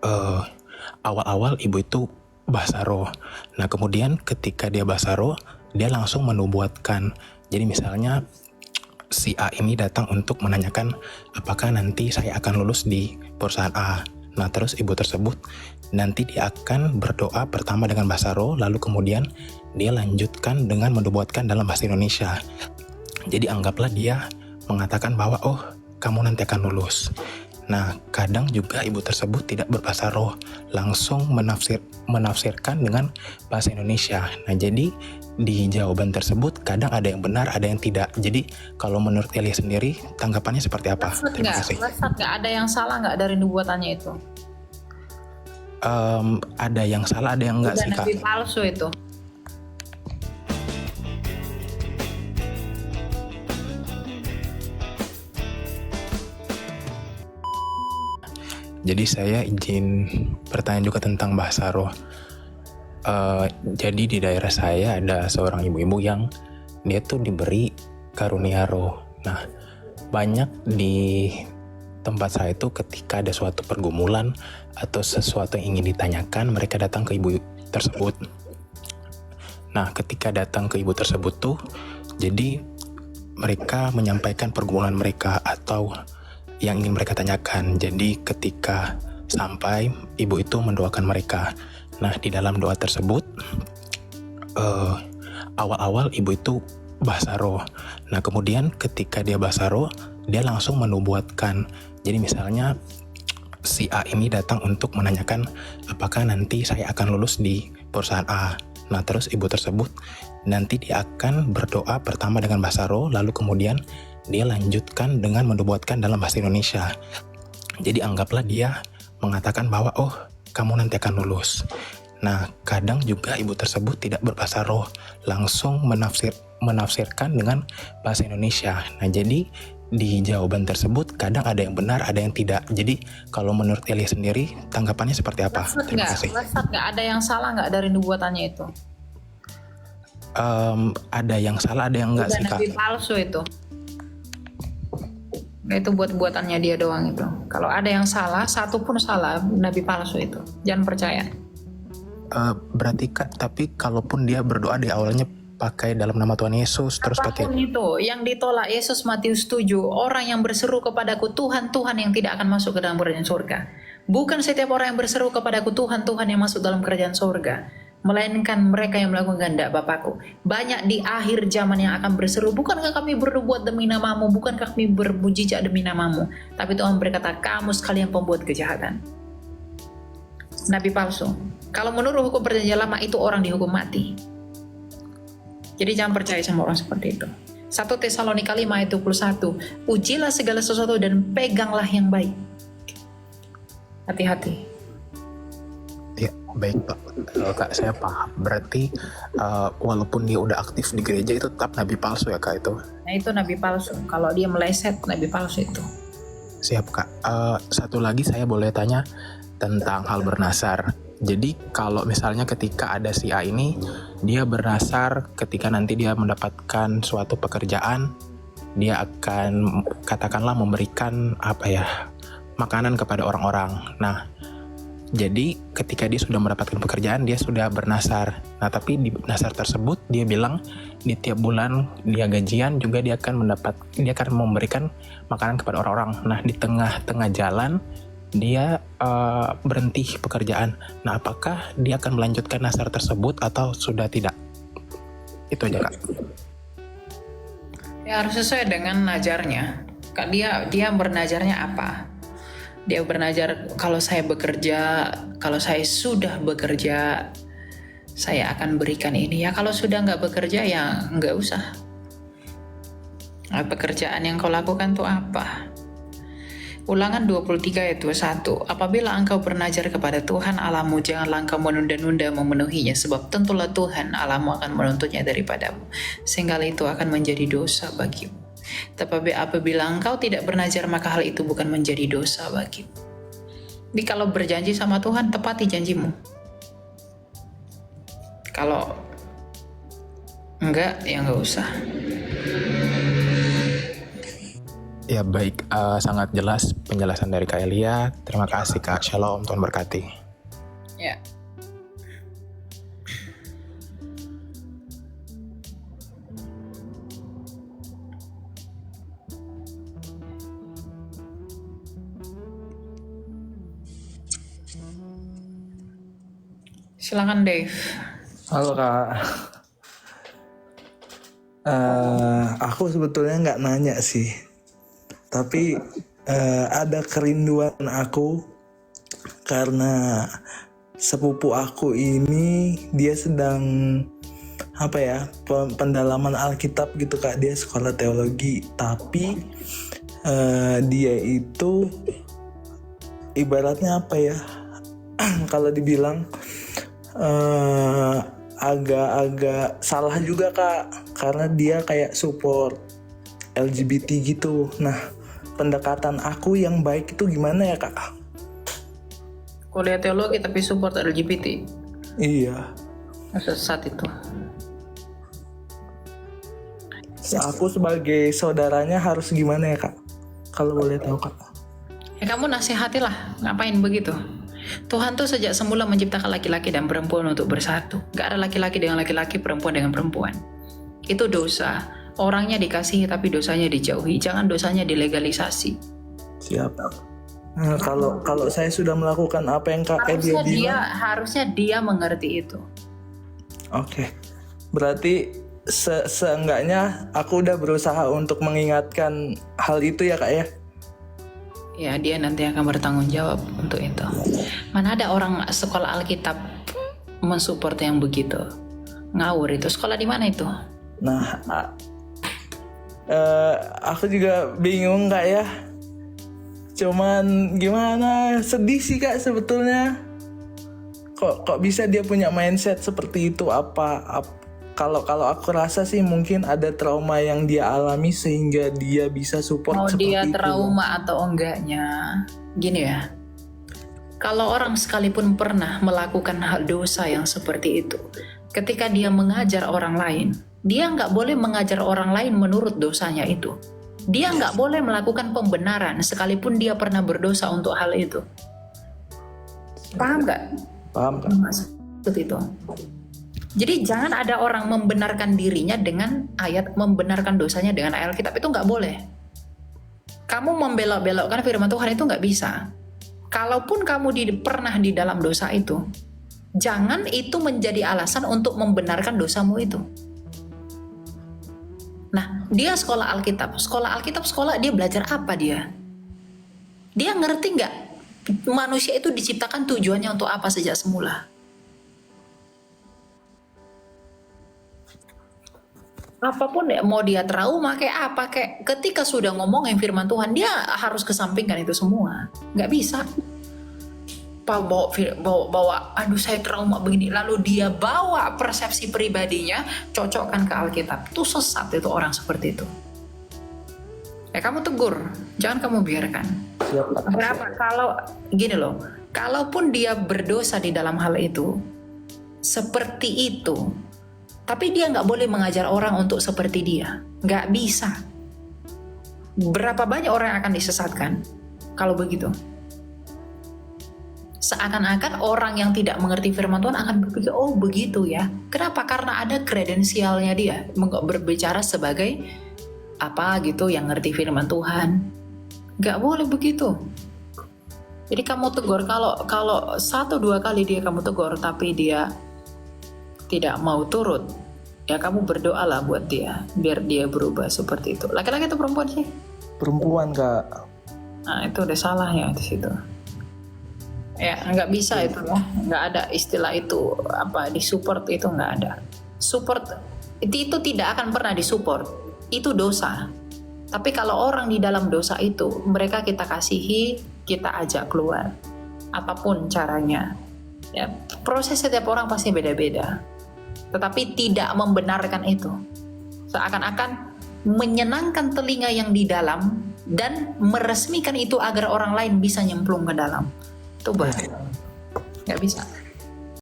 eh, awal-awal ibu itu basaro. Nah kemudian ketika dia basaro, dia langsung menubuatkan. Jadi misalnya si A ini datang untuk menanyakan apakah nanti saya akan lulus di perusahaan A. Nah terus ibu tersebut nanti dia akan berdoa pertama dengan bahasa roh, lalu kemudian dia lanjutkan dengan menubuatkan dalam bahasa Indonesia. Jadi anggaplah dia mengatakan bahwa oh kamu nanti akan lulus. Nah kadang juga ibu tersebut tidak berbahasa roh, langsung menafsirkan dengan bahasa Indonesia. Nah jadi di jawaban tersebut kadang ada yang benar, ada yang tidak. Jadi kalau menurut Elia sendiri tanggapannya seperti apa? Terima kasih. Nggak ada yang salah nggak dari nubuatannya itu? Ada yang salah, ada yang enggak sih Kak? Nabi palsu itu. Jadi saya izin bertanya juga tentang bahasa roh. Jadi di daerah saya ada seorang ibu-ibu yang dia tuh diberi karunia roh. Nah banyak di tempat saya itu ketika ada suatu pergumulan atau sesuatu yang ingin ditanyakan, mereka datang ke ibu tersebut. Nah ketika datang ke ibu tersebut tuh, jadi mereka menyampaikan pergumulan mereka atau yang ingin mereka tanyakan. Jadi ketika sampai, ibu itu mendoakan mereka. Nah di dalam doa tersebut awal-awal ibu itu bahasa roh. Nah kemudian ketika dia bahasa roh, dia langsung menubuatkan. Jadi misalnya si A ini datang untuk menanyakan apakah nanti saya akan lulus di perusahaan A. Nah terus ibu tersebut nanti dia akan berdoa pertama dengan bahasa roh, lalu kemudian dia lanjutkan dengan menubuatkan dalam bahasa Indonesia. Jadi anggaplah dia mengatakan bahwa oh kamu nanti akan lulus. Nah kadang juga ibu tersebut tidak berbahasa roh, langsung menafsirkan dengan bahasa Indonesia. Nah jadi di jawaban tersebut kadang ada yang benar, ada yang tidak. Jadi kalau menurut Elia sendiri tanggapannya seperti apa? Terima kasih. Nggak ada yang salah nggak dari nubuatannya itu? Ada yang salah, ada yang enggak sih Kak? Nabi palsu itu. Itu buat-buatannya dia doang itu. Kalau ada yang salah, satu pun salah, nabi palsu itu. Jangan percaya. Berarti Kak, tapi kalaupun dia berdoa di awalnya pakai dalam nama Tuhan Yesus, terus pakai itu yang ditolak Yesus Matius 7, orang yang berseru kepadaku Tuhan, Tuhan yang tidak akan masuk ke dalam kerajaan surga. Bukan setiap orang yang berseru kepadaku Tuhan, Tuhan yang masuk dalam kerajaan surga, melainkan mereka yang melakukan kehendak Bapakku. Banyak di akhir zaman yang akan berseru, bukankah kami berbuat demi namamu, bukankah kami bermujizat demi namamu? Tapi Tuhan berkata, kamu sekalian pembuat kejahatan. Nabi palsu. Kalau menurut hukum perjanjian lama itu orang dihukum mati. Jadi jangan percaya sama orang seperti itu. 1 Tesalonika 5 ayat 21, ujilah segala sesuatu dan peganglah yang baik. Hati-hati. ya baik Pak. Kak saya paham. Berarti walaupun dia udah aktif di gereja itu tetap nabi palsu ya Kak itu? Nah itu nabi palsu. Kalau dia meleset, nabi palsu itu. Siap Kak. Satu lagi saya boleh tanya tentang hal bernasar. Jadi kalau misalnya ketika ada si A ini, dia bernasar ketika nanti dia mendapatkan suatu pekerjaan, dia akan katakanlah memberikan makanan kepada orang-orang. Nah, jadi ketika dia sudah mendapatkan pekerjaan, dia sudah bernasar. Nah, tapi di nasar tersebut dia bilang di tiap bulan dia gajian juga dia akan memberikan makanan kepada orang-orang. Nah, di tengah-tengah jalan dia berhenti pekerjaan. Nah, apakah dia akan melanjutkan nasar tersebut atau sudah tidak? Itu aja Kak. Ya harus sesuai dengan najarnya. Kak dia bernajarnya apa? Dia bernajar kalau saya sudah bekerja, saya akan berikan ini. Ya kalau sudah nggak bekerja ya nggak usah. Nah, pekerjaan yang kau lakukan tuh apa? Ulangan 23 ayat 21, apabila engkau bernajar kepada Tuhan Allahmu, janganlah engkau menunda-nunda memenuhinya, sebab tentulah Tuhan Allahmu akan menuntutnya daripadamu, sehingga itu akan menjadi dosa bagimu. Tetapi apabila engkau tidak bernajar, maka hal itu bukan menjadi dosa bagimu. Jadi kalau berjanji sama Tuhan, tepati janjimu. Kalau enggak, ya enggak usah. Ya baik, sangat jelas penjelasan dari Kak Elia. Terima kasih Kak. Shalom, Tuhan berkati. Ya. Silakan Dave. Halo Kak. Aku sebetulnya nggak nanya sih, tapi ada kerinduan aku karena sepupu aku ini dia sedang pendalaman Alkitab gitu Kak. Dia sekolah teologi, tapi dia itu ibaratnya kalau dibilang agak-agak salah juga Kak, karena dia kayak support LGBT gitu. Nah, pendekatan aku yang baik itu gimana ya Kak? Kuliah teologi tapi support LGBT. Iya. Sesat itu. Aku sebagai saudaranya harus gimana ya Kak? Kalau boleh tahu Kak. Ya kamu nasihatilah, ngapain begitu? Tuhan tuh sejak semula menciptakan laki-laki dan perempuan untuk bersatu. Gak ada laki-laki dengan laki-laki, perempuan dengan perempuan. Itu dosa. Orangnya dikasihi tapi dosanya dijauhi. Jangan dosanya dilegalisasi. Siap. Nah, kalau saya sudah melakukan apa yang Kak Elia bilang, harusnya dia mengerti itu. Oke. Berarti seenggaknya aku udah berusaha untuk mengingatkan hal itu ya Kak ya? Ya, dia nanti akan bertanggung jawab untuk itu. Mana ada orang sekolah Alkitab mensupport yang begitu? Ngawur itu. Sekolah di mana itu? Nah, aku juga bingung Kak ya. Cuman gimana, sedih sih Kak sebetulnya. Kok bisa dia punya mindset seperti itu? Kalau aku rasa sih mungkin ada trauma yang dia alami sehingga dia bisa support seperti dia itu. trauma atau enggaknya, gini ya. Kalau orang sekalipun pernah melakukan hal dosa yang seperti itu, ketika dia mengajar orang lain, dia nggak boleh mengajar orang lain menurut dosanya itu. Dia nggak boleh melakukan pembenaran sekalipun dia pernah berdosa untuk hal itu. Paham nggak? Paham Kak? Maksud itu. Jadi jangan ada orang membenarkan dirinya dengan ayat, membenarkan dosanya dengan ayat Alkitab, itu nggak boleh. Kamu membelok-belokkan firman Tuhan itu nggak bisa. Kalaupun kamu pernah di dalam dosa itu, jangan itu menjadi alasan untuk membenarkan dosamu itu. Nah, dia sekolah Alkitab, sekolah dia belajar apa dia? Dia ngerti nggak manusia itu diciptakan tujuannya untuk apa sejak semula? Apapun ya, mau dia trauma kayak apa, kayak ketika sudah ngomongin firman Tuhan, dia harus kesampingkan itu semua. Nggak bisa bawa aduh saya trauma begini, lalu dia bawa persepsi pribadinya cocokkan ke Alkitab. Itu sesat itu orang seperti itu. Ya kamu tegur, jangan kamu biarkan. Berapa kalau gini loh, kalaupun dia berdosa di dalam hal itu seperti itu, tapi dia nggak boleh mengajar orang untuk seperti dia. Nggak bisa. Berapa banyak orang yang akan disesatkan kalau begitu? Seakan-akan orang yang tidak mengerti firman Tuhan akan berpikir, oh begitu ya. Kenapa? Karena ada kredensialnya dia berbicara sebagai apa gitu yang ngerti firman Tuhan. Nggak boleh begitu. Jadi kamu tegur, kalau 1-2 kali dia kamu tegur tapi dia tidak mau turut, ya kamu berdoalah buat dia biar dia berubah seperti itu. Laki-laki atau perempuan sih? Perempuan Kak. Nah itu udah salah ya di situ. Ya nggak bisa itu ya, nggak ada istilah itu apa disupport, itu nggak ada. Support itu tidak akan pernah disupport, itu dosa. Tapi kalau orang di dalam dosa itu, mereka kita kasihi, kita ajak keluar, apapun caranya. Ya, proses setiap orang pasti beda-beda. Tetapi tidak membenarkan itu. Seakan-akan menyenangkan telinga yang di dalam dan meresmikan itu agar orang lain bisa nyemplung ke dalam. Itu bahaya. Nggak bisa.